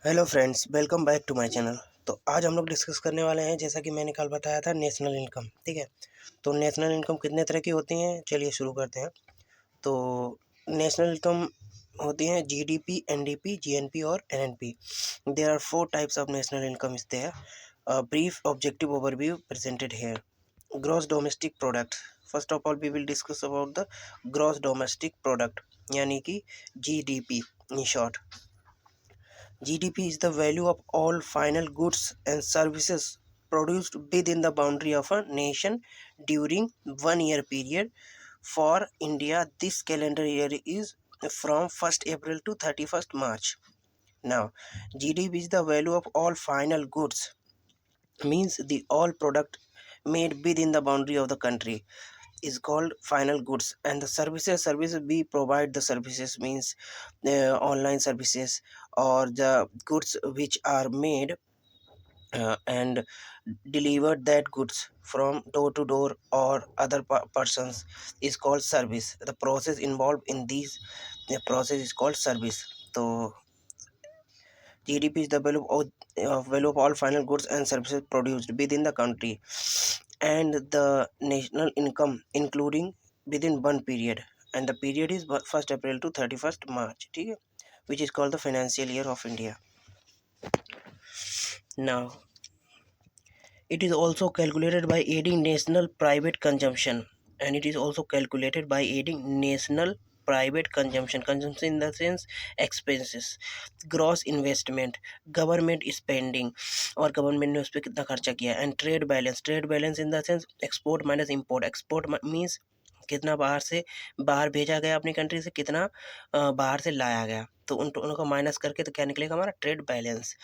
Hello friends, welcome back to my channel. तो आज हम लोग डिस्कस करने वाले हैं, जैसा कि मैंने कल बताया था, नेशनल इनकम। ठीक है। तो नेशनल इनकम कितने तरह की होती हैं, चलिए शुरू करते हैं। तो नेशनल इनकम होती हैं जीडीपी, एनडीपी, जीएनपी और NNP. There are 4 types of national income is there. Brief objective overview presented here. Gross domestic product. First of all we will discuss about the gross domestic product, यानी कि GDP in short. GDP is the value of all final goods and services produced within the boundary of a nation during 1 year period. For India, this calendar year is from 1st April to 31st March. Now, GDP is the value of all final goods, means the all product made within the boundary of the country is called final goods. And the services we provide, the services means online services or the goods which are made and delivered, that goods from door to door or other persons is called service. The process involved in these, the process is called service. So GDP is the value of all final goods and services produced within the country, and the national income including within one period, and the period is 1st April to 31st March. ठीक है, which is called the financial year of India. Now, it is also calculated by aiding national private consumption, and it is also calculated by aiding national private consumption in the sense expenses, gross investment, government spending, और government ने उस पर कितना खर्चा किया, and trade balance in the sense export minus import. Export means कितना बाहर भेजा गया अपनी कंट्री से, कितना बाहर से लाया गया, तो उनको माइनस करके तो क्या निकलेगा हमारा trade balance.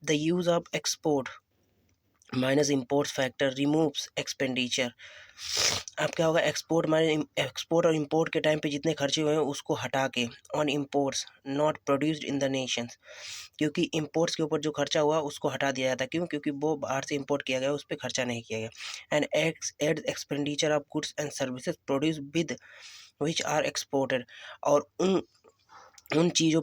The use of export minus imports factor removes expenditure. अब क्या होगा, एक्सपोर्ट और इंपोर्ट के टाइम पे जितने खर्चे हुए हैं उसको हटा के on imports not produced in the Nations, क्योंकि इंपोर्ट्स के ऊपर जो खर्चा हुआ उसको हटा दिया जाता है। क्यों? क्योंकि वो बाहर से इंपोर्ट किया गया, उस पर खर्चा नहीं किया गया। And add expenditure of goods and services produce with which are exported, और उन चीज़ों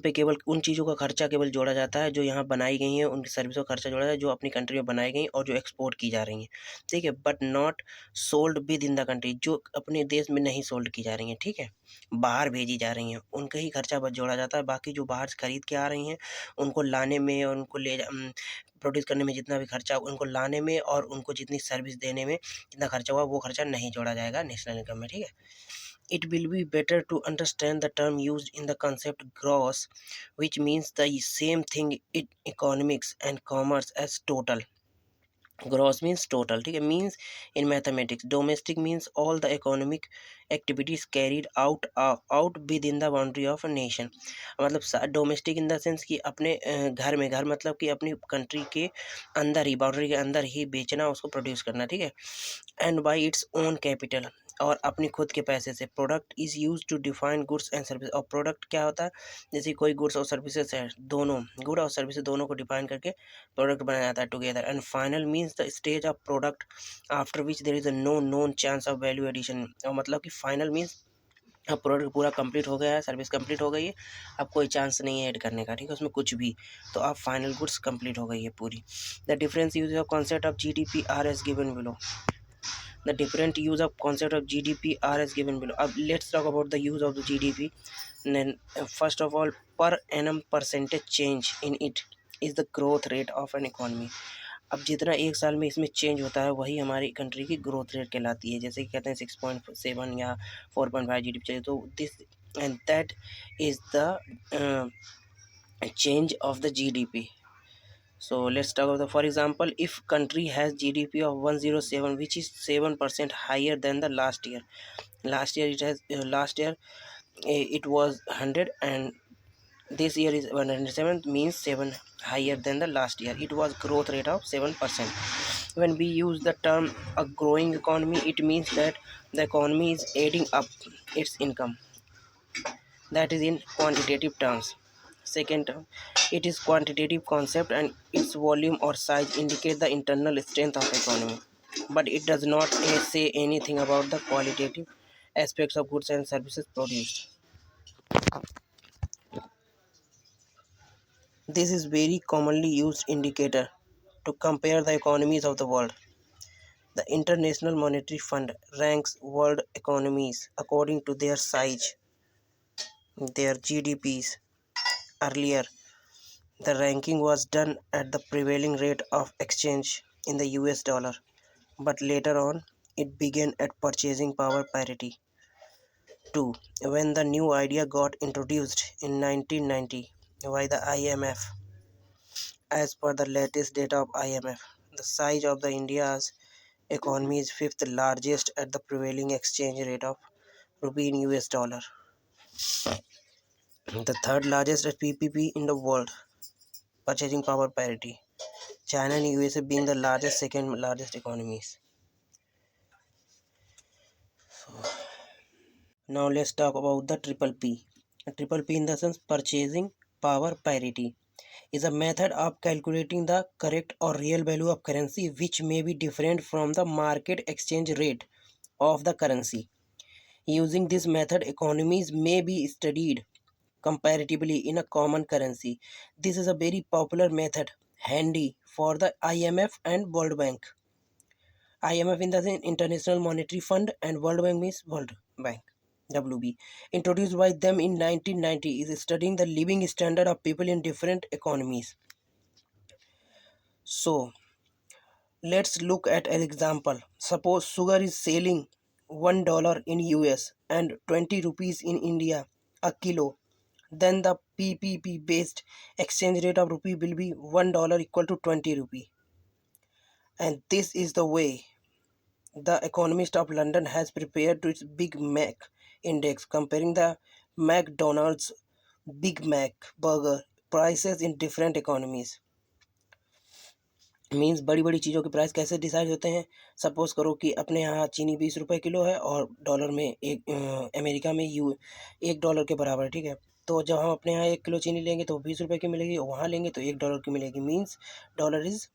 का खर्चा केवल जोड़ा जाता है जो यहाँ बनाई गई हैं, उनकी सर्विसों का खर्चा जोड़ा जाता है जो अपनी कंट्री में बनाई गई और जो एक्सपोर्ट की जा रही हैं। ठीक है, but not sold with in the country, जो अपने देश में नहीं सोल्ड की जा रही हैं। ठीक है, बाहर भेजी जा रही हैं, उनका ही खर्चा बस जोड़ा जाता है। बाकी जो बाहर से खरीद के आ रही हैं उनको लाने में और उनको प्रोड्यूस करने में जितना भी खर्चा, उनको लाने में और उनको जितनी सर्विस देने में जितना खर्चा हुआ वो खर्चा नहीं जोड़ा जाएगा नेशनल इनकम में। ठीक है, it will be better to understand the term used in the concept gross, which means the same thing in economics and commerce as total. Gross means total, ठीक है, means in mathematics. Domestic means all the economic activities carried out within the boundary of a nation. मतलब domestic in the sense कि अपने घर मतलब कि अपनी country के अंदर ही, बाउंड्री के अंदर ही बेचना, उसको प्रोड्यूस करना। ठीक है, and by its own capital, और अपनी खुद के पैसे से। Product is use to define goods and service, और प्रोडक्ट क्या होता है, जैसे कोई गुड्स और सर्विसेज है, दोनों गुड और सर्विसेज दोनों को डिफाइन करके प्रोडक्ट बनाया जाता है together. And final means the stage of product after which there is a no known chance of value addition, और मतलब कि फाइनल मीन्स अब प्रोडक्ट पूरा कंप्लीट हो गया है, सर्विस कंप्लीट हो गई है, अब कोई चांस नहीं है ऐड करने का। ठीक है, उसमें कुछ भी, तो अब फाइनल गुड्स कंप्लीट हो गई है पूरी। The difference use of concept of GDP R S given below. The different use of concept of GDP are as given below. Let's talk about the use of the GDP. Then first of all, per annum percentage change in it is the growth rate of an economy. अब जितना एक साल में इसमें change होता है वही हमारी कंट्री की ग्रोथ रेट कहलाती है। जैसे कि कहते हैं 6.7 या 4.5 GDP चाहिए, तो this and that is the change of the GDP. So let's talk about for example, if country has GDP of 107, which is 7% higher than the last year. Last year it was 100, and this year is 107, means 7 higher than the last year. It was growth rate of 7%. When we use the term a growing economy, it means that the economy is adding up its income, that is in quantitative terms. Second term, it is quantitative concept, and its volume or size indicate the internal strength of economy, but it does not say anything about the qualitative aspects of goods and services produced. This is very commonly used indicator to compare the economies of the world. The International Monetary Fund ranks world economies according to their size, their GDPs. Earlier, the ranking was done at the prevailing rate of exchange in the US dollar, but later on it began at purchasing power parity. 2. When the new idea got introduced in 1990 by the IMF, as per the latest data of IMF, the size of the India's economy is fifth largest at the prevailing exchange rate of rupee in US dollar. The third largest at PPP in the world, purchasing power parity. China and USA being the largest, second largest economies. Now let's talk about the triple P. Triple P in the sense purchasing power parity is a method of calculating the correct or real value of currency which may be different from the market exchange rate of the currency. Using this method, economies may be studied comparatively in a common currency. This is a very popular method, handy for the IMF and World Bank. IMF in the International Monetary Fund and World Bank means World Bank. WB, introduced by them in 1990, is studying the living standard of people in different economies. So, let's look at an example. Suppose sugar is selling $1 in US and 20 rupees in India a kilo. Then the PPP based exchange rate of rupee will be $1 equal to 20 rupee. And this is the way the Economist of London has prepared to its Big Mac index, comparing the McDonald's Big Mac burger prices in different economies. Means बड़ी बड़ी चीज़ों के price कैसे decide होते हैं. Suppose करो कि अपने यहाँ चीनी 20 रुपये किलो है और डॉलर में अमेरिका में $1 के बराबर है. ठीक है, तो जब हम अपने यहाँ 1 किलो चीनी लेंगे तो 20 रुपये की मिलेगी, वहाँ लेंगे तो $1 की मिलेगी. Means dollar is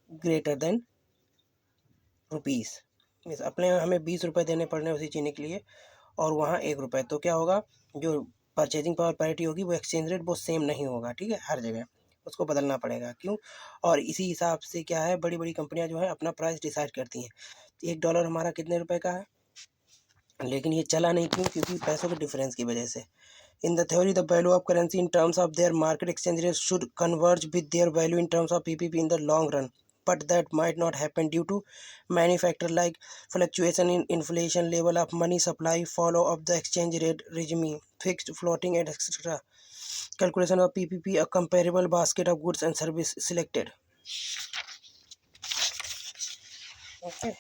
greater than rupees. Means अपने यहाँ हमें 20 रुपये देने पड़ने उसी चीनी के लिए और वहाँ 1 रुपये. तो क्या होगा, जो परचेजिंग पावर पैरिटी होगी वो एक्सचेंज रेट वो सेम नहीं होगा. ठीक है, हर जगह उसको बदलना पड़ेगा. क्यों? और इसी हिसाब से क्या है, बड़ी बड़ी कंपनियां जो है अपना प्राइस डिसाइड करती हैं. $1 हमारा कितने रुपए का है, लेकिन ये चला नहीं. क्यों? क्योंकि पैसों के डिफरेंस की वजह से. In the theory, the value of currency in terms of their market exchange rate should converge with their value in terms of PPP in the long run. But that might not happen due to many factors like fluctuation in inflation, level of money supply, follow of the exchange rate regime, fixed, floating, and etc. Calculation of PPP, a comparable basket of goods and service selected. Okay.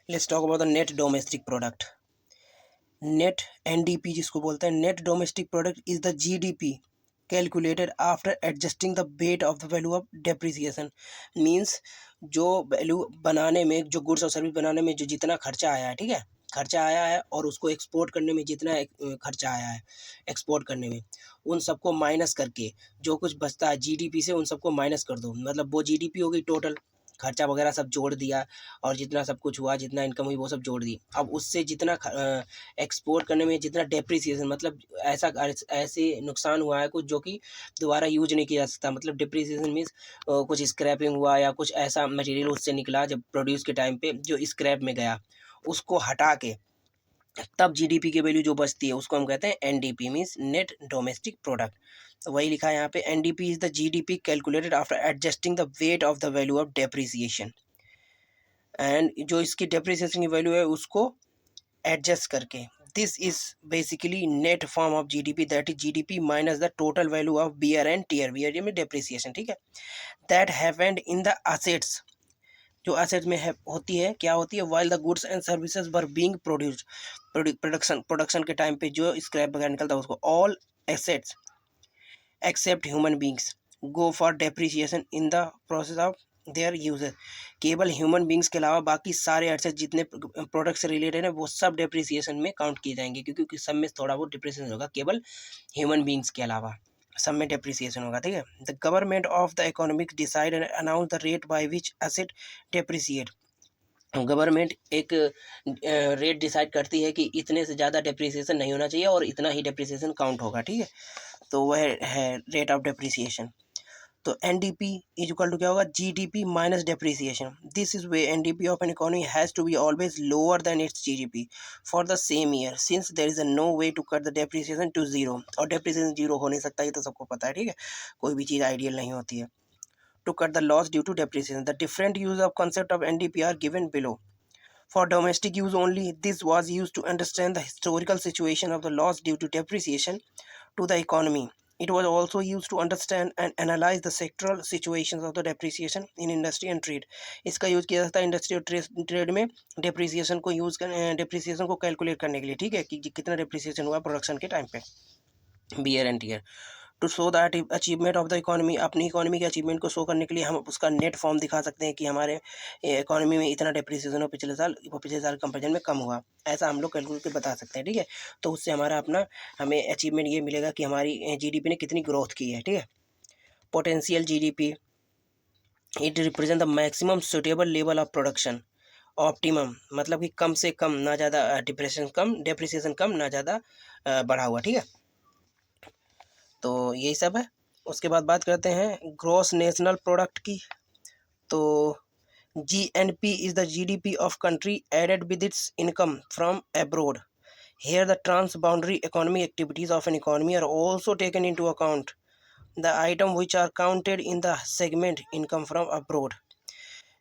Let's talk about the net domestic product. Net NDP जिसको बोलते हैं, net domestic product is the GDP calculated after adjusting the weight of the value of depreciation. Means जो value बनाने में, जो goods और service बनाने में जो जितना खर्चा आया है, ठीक है, खर्चा आया है, और उसको एक्सपोर्ट करने में जितना खर्चा आया है, एक्सपोर्ट करने में, उन सबको माइनस करके जो कुछ बचता है जीडीपी से, उन सबको माइनस कर दो. मतलब वो जीडीपी हो गई टोटल, खर्चा वगैरह सब जोड़ दिया और जितना सब कुछ हुआ, जितना इनकम हुई वो सब जोड़ दी. अब उससे जितना एक्सपोर्ट करने में जितना डेप्रिसिएशन, मतलब ऐसे नुकसान हुआ है कुछ जो कि दोबारा यूज नहीं किया जा सकता. मतलब डेप्रिसिएशन मीन्स कुछ स्क्रैपिंग हुआ या कुछ ऐसा मटेरियल उससे निकला जब प्रोड्यूस के टाइम पे जो स्क्रैप में गया, उसको हटा के तब जीडीपी की वैल्यू जो बचती है उसको हम कहते हैं NDP, means net domestic product. तो वही लिखा है यहाँ पे, NDP is the GDP calculated after adjusting the weight of the value of depreciation. And जो इसकी डेप्रिसिएशन की वैल्यू है उसको एडजस्ट करके. This is basically net form of GDP, that is GDP minus the total value of wear and tear. Wear में depreciation, ठीक है, that happened in the assets. जो असेट्स में है होती है, क्या होती है, while the goods and services were being produced. Production के टाइम पे जो स्क्रैप वगैरह निकलता है उसको. All assets except human beings go for depreciation in the process of their uses. केवल ह्यूमन बींग्स के अलावा बाकी सारे एसेट्स जितने प्रोडक्ट से रिलेटेड है वो सब डेप्रिसिएशन में काउंट किए जाएंगे, क्योंकि सब में थोड़ा बहुत डिप्रिसिएशन होगा, केवल ह्यूमन बींग्स के अलावा सब में डेप्रिसिएशन होगा. ठीक है, the government of the economics decide and announce the rate by which asset depreciate. Government एक रेट डिसाइड करती है कि इतने से ज़्यादा डेप्रिसिएशन नहीं होना चाहिए और इतना ही डेप्रिसिएशन काउंट होगा. ठीक है, तो वह है रेट ऑफ डेप्रिसिएशन। तो NDP इज इक्वल टू क्या होगा, GDP minus depreciation. This is way NDP of an economy has to be always lower than its GDP for the same year since there is no way to cut the depreciation to zero. और depreciation zero हो नहीं सकता, ये तो सबको पता है, ठीक है, कोई भी चीज़ आइडियल नहीं होती है। To cut the loss due to depreciation, the different use of concept of NDP are given below. For domestic use only, this was used to understand the historical situation of the loss due to depreciation to the economy. It was also used to understand and analyze the sectoral situations of the depreciation in industry and trade. इसका use किया जाता है industry और trade में depreciation को use कर depreciation को calculate करने के लिए, ठीक है, कि कितना डेप्रिसिएशन हुआ प्रोडक्शन के टाइम पे, wear and tear. To show that achievement of the economy, अपनी इकोनॉमी के अचीवमेंट को शो करने के लिए हम उसका नेट फॉर्म दिखा सकते हैं कि हमारे इकोनॉमी में इतना डेप्रिसिएशन हो पिछले साल कंपेरिजन में कम हुआ, ऐसा हम लोग कैलकुलेट कर बता सकते हैं, ठीक है। तो उससे हमारा अपना हमें अचीवमेंट ये मिलेगा कि हमारी GDP ने कितनी ग्रोथ की है, ठीक है। Potential GDP, it represent the maximum suitable level of production. Optimum मतलब कि कम से कम, ना ज़्यादा डेप्रिसिएशन कम, ना ज़्यादा बढ़ा हुआ, ठीक है। तो यही सब है। उसके बाद बात करते हैं ग्रॉस नेशनल प्रोडक्ट की। तो GNP is the GDP of country added with its income from abroad. Here the transboundary economic activities of an economy are also taken into account. The item which are counted in the segment income from abroad.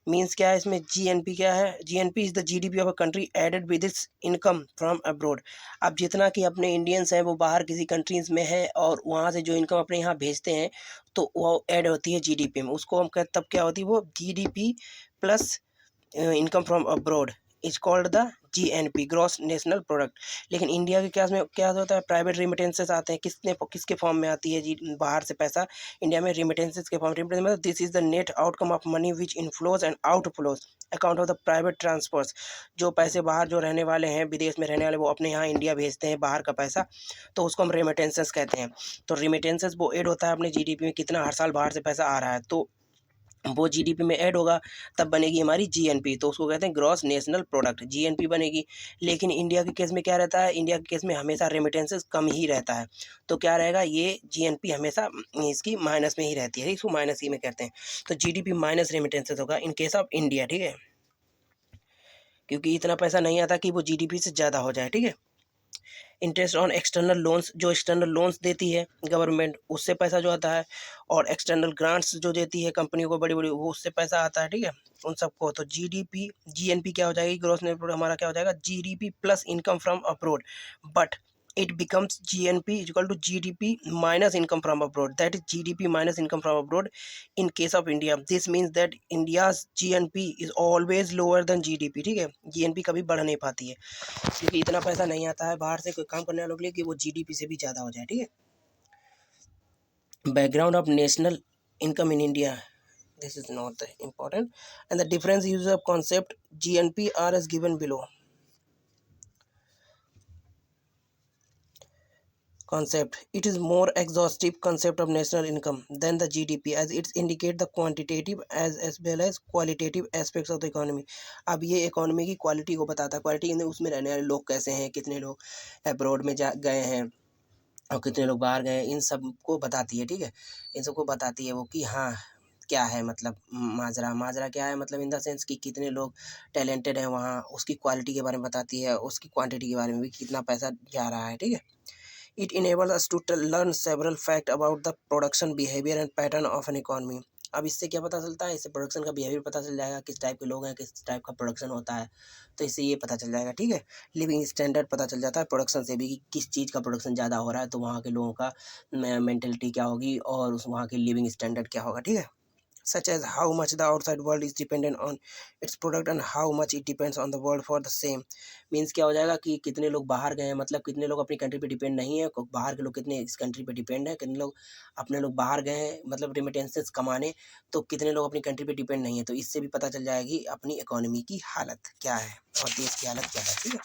Means क्या है इसमें, GNP क्या है, GNP is the GDP of a country added with its income from abroad. अब जितना कि अपने Indians हैं वो बाहर किसी कंट्रीज़ में है और वहाँ से जो इनकम अपने यहाँ भेजते हैं तो वो ऐड होती है GDP में, उसको हम कहते तब क्या होती है, वो GDP plus income from abroad is called the GNP, gross national product. लेकिन इंडिया के क्या में क्या होता है, प्राइवेट रिमिटेंसेस आते हैं, किसके फॉर्म में आती है जी बाहर से पैसा इंडिया में, रिमिटेंसेस के फॉर्म। रिमिटेंस मतलब this is the net outcome of money which inflows and outflows account of the private transfers. जो पैसे बाहर जो रहने वाले हैं, विदेश में रहने वाले, वो अपने यहाँ इंडिया भेजते हैं बाहर का पैसा, तो उसको हम रेमिटेंसेस कहते हैं। तो रेमिटेंसेस वो ऐड होता है अपने GDP में, कितना हर साल बाहर से पैसा आ रहा है, तो वो GDP में ऐड होगा, तब बनेगी हमारी GNP, तो उसको कहते हैं ग्रॉस नेशनल प्रोडक्ट, GNP बनेगी। लेकिन इंडिया के केस में क्या रहता है, इंडिया के केस में हमेशा रेमिटेंसेस कम ही रहता है, तो क्या रहेगा, ये GNP हमेशा इसकी माइनस में ही रहती है, इसको माइनस ही में कहते हैं। तो GDP माइनस रेमिटेंसेस होगा इन केस ऑफ इंडिया, ठीक है, क्योंकि इतना पैसा नहीं आता कि वो GDP से ज़्यादा हो जाए, ठीक है। इंटरेस्ट ऑन एक्सटर्नल लोन्स, जो एक्सटर्नल लोन्स देती है गवर्नमेंट, उससे पैसा जो आता है, और एक्सटर्नल ग्रांट्स जो देती है कंपनी को बड़ी बड़ी, वो उससे पैसा आता है, ठीक है, उन सबको। तो GNP क्या हो जाएगी, ग्रॉस नेशनल प्रोडक्ट हमारा क्या हो जाएगा, GDP plus income from abroad, but it becomes GNP is equal to GDP minus income from abroad, that is GDP minus income from abroad in case of India. This means that India's GNP is always lower than GDP, ठीक है, GNP कभी बढ़ नहीं पाती है क्योंकि इतना पैसा नहीं आता है बाहर से कोई काम करने वालों के लिए कि वो GDP से भी ज़्यादा हो जाए, ठीक है। Background of national income in India, this is not important, and the difference use of concept GNP are as given below. Concept, it is more exhaustive concept of national income than the GDP as it indicate the quantitative as well as qualitative aspects of the economy. अब ये economy की quality को बताता है, quality उसमें रहने वाले लोग कैसे हैं, कितने लोग अब्रॉड में जा गए हैं और कितने लोग बाहर गए, इन सब को बताती है, ठीक है, इन सबको बताती है वो कि हाँ क्या है, मतलब माजरा क्या है, मतलब इन द सेंस कि कितने लोग टैलेंटेड हैं वहाँ, उसकी क्वालिटी के बारे में बताती है, उसकी क्वांटिटी के बारे में भी, कितना पैसा जा रहा है, ठीक है। It enables us to learn several facts about the production behavior and pattern of an economy. अब इससे क्या पता चलता है, इससे प्रोडक्शन का बिहेवियर पता चल जाएगा, किस टाइप के लोग हैं, किस टाइप का प्रोडक्शन होता है, तो इससे ये पता चल जाएगा, ठीक है। लिविंग स्टैंडर्ड पता चल जाता है प्रोडक्शन से भी कि किस चीज़ का प्रोडक्शन ज़्यादा हो रहा है, तो वहाँ के लोगों का मेंटलिटी क्या होगी और उस वहाँ की लिविंग स्टैंडर्ड क्या होगा, ठीक है। such as how much the outside world is dependent on its product and how much it depends on the world for the same. Means क्या हो जाएगा कि कितने लोग बाहर गए हैं, मतलब कितने लोग अपनी कंट्री पे डिपेंड नहीं है, बाहर के लोग कितने इस कंट्री पे डिपेंड है, कितने लोग अपने लोग बाहर गए हैं मतलब रेमिटेंसेस कमाने, तो कितने लोग अपनी कंट्री पे डिपेंड नहीं है, तो इससे भी पता चल जाएगी अपनी इकोनॉमी की हालत क्या है और देश की हालत क्या है, ठीक है।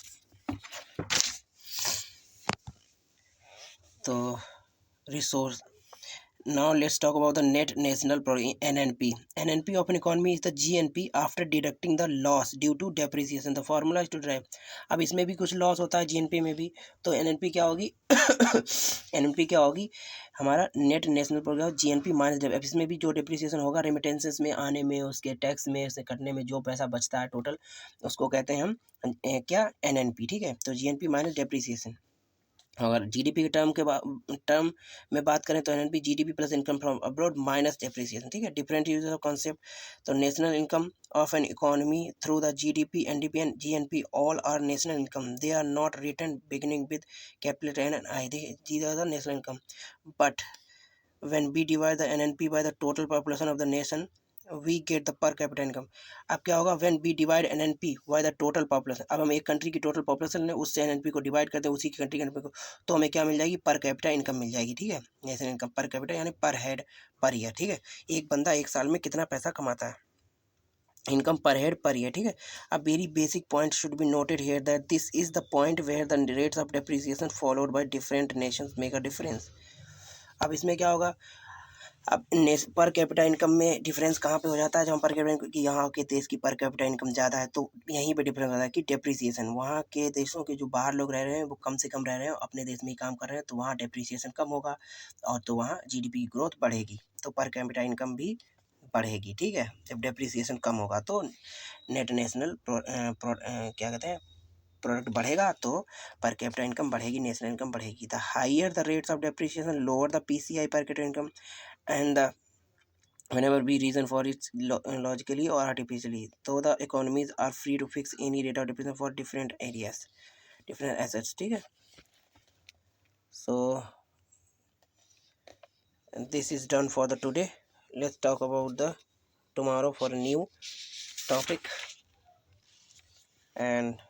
तो resource Now let's talk about the net national product, NNP. NNP of an economy is the GNP after deducting the loss due to depreciation. The formula is to derive. अब इसमें भी कुछ लॉस होता है GNP में भी, तो NNP क्या होगी NNP क्या होगी, हमारा net national product GNP minus, अब इसमें भी जो डिप्रिसिएशन होगा रेमिटेंसेस में आने में, उसके टैक्स में से कटने में जो पैसा बचता है टोटल, उसको कहते हैं हम क्या, NNP। ठीक है, तो GNP माइनस डिप्रिसिएशन। अगर जीडीपी के टर्म में बात करें तो NNP GDP plus income from abroad minus depreciation. ठीक है, डिफरेंट यूज ऑफ कॉन्सेप्ट। तो national income of an economy through the GDP, NDP and GNP all are national income. They are not written beginning with capital N and I, these are the national income. But when we divide the NNP by the total population of the nation, we get the per capita income। अब क्या होगा, when we divide NNP by the total population, अब हम एक country की total population है उससे NNP को डिवाइड करते हैं उसी की कंट्री के NNP को, तो हमें क्या मिल जाएगी, पर कैपिटा इनकम मिल जाएगी। ठीक है, नेशनल इनकम पर कैपिटा यानी पर हेड पर ईयर। ठीक है, एक बंदा एक साल में कितना पैसा कमाता है, इनकम पर हेड पर ईयर। ठीक है, अब very basic point should be noted here that this is the point where the rates of depreciation followed by different nations make a difference. अब इसमें क्या होगा, अब पर कैपिटा इनकम में डिफरेंस कहाँ पे हो जाता है, जब हम पर कैपिटा कि यहाँ के देश की पर कैपिटा इनकम ज़्यादा है तो यहीं पे डिफरेंस होता है कि डेप्रिसिएशन, वहाँ के देशों के जो बाहर लोग रह रहे हैं वो कम से कम रह रहे हैं, अपने देश में ही काम कर रहे हैं, तो वहाँ डेप्रिसिएशन कम होगा और तो वहाँ जीडीपी की ग्रोथ बढ़ेगी, तो पर कैपिटा इनकम भी बढ़ेगी। ठीक है, जब डेप्रिसिएशन कम होगा तो नेट नेशनल क्या कहते हैं प्रोडक्ट बढ़ेगा, तो पर कैपिटा इनकम बढ़ेगी, नेशनल इनकम बढ़ेगी। The higher the rates of depreciation lower the PCI per capita income and whenever be reason for it logically or artificially, though the economies are free to fix any rate of depreciation for different areas, different assets। ठीक है, so this is done for the today। let's talk about the tomorrow for a new topic, and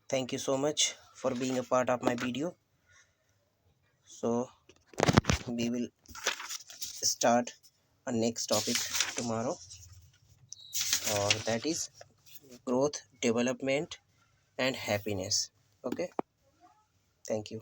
thank you so much for being a part of my video। so we will start a next topic tomorrow, or that is growth, development and happiness। okay, thank you।